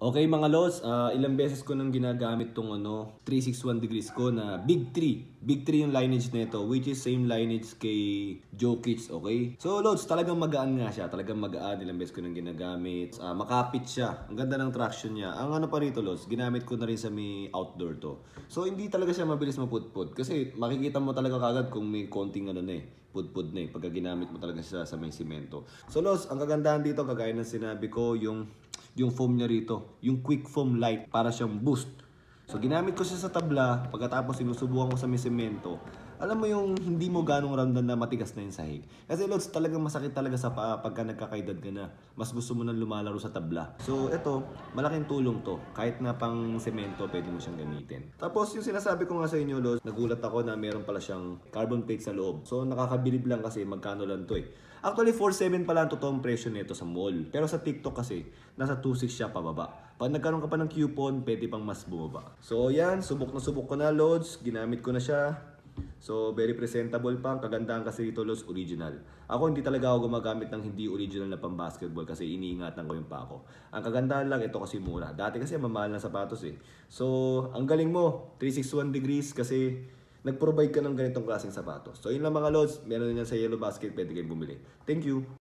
Okay mga lods, ilang beses ko nang ginagamit tong 361 degrees ko na Big 3. Big 3 yung lineage nito, which is same lineage kay Jokic, okay? So lods, talagang magaan nga siya, talagang magaan. Ilang beses ko nang ginagamit. Makapit siya, ang ganda ng traction niya. Ang ano pa rito lods, ginamit ko na rin sa may outdoor to. So hindi talaga siya mabilis mapudpud kasi makikita mo talaga kagad kung may konting pudpud na pagka ginamit mo talaga siya sa may simento. So lods, ang kagandahan dito, kagaya ng sinabi ko, yung foam niya rito, yung quick foam light, para siyang boost. So ginamit ko siya sa tabla, pagkatapos sinusubukan ko sa may semento. Alam mo yung hindi mo ganong ramdam na matigas na yung sahig. Kasi lods, talagang masakit talaga sa paa pagka nagkakaedad ka na. Mas gusto mo nang lumalaro sa tabla. So ito, malaking tulong to. Kahit na pang semento, pwede mo siyang gamitin. Tapos yung sinasabi ko nga sa inyo lods, nagulat ako na meron pala siyang carbon plate sa loob. So nakakabilib lang kasi magkano lang to eh. Actually, 4.7 pala ang totoong presyo nito sa mall. Pero sa TikTok kasi, nasa 2.6 siya pababa. Pag nagkaroon ka pa ng coupon, pwede pang mas bumaba. So yan, subok ko na loads. Ginamit ko na siya. So very presentable pa. Ang kagandahan kasi dito loads, original. Ako hindi talaga ako gumagamit ng hindi original na pang basketball kasi iniingatan ko yung pa ako. Ang kagandahan lang, ito kasi mura. Dati kasi mamahal na sapatos eh. So ang galing mo, 361 degrees kasi nag-provide ka ng ganitong klaseng sapatos. So yun lang mga lods, meron din yan sa Yellow Basket, pwede kayong bumili. Thank you!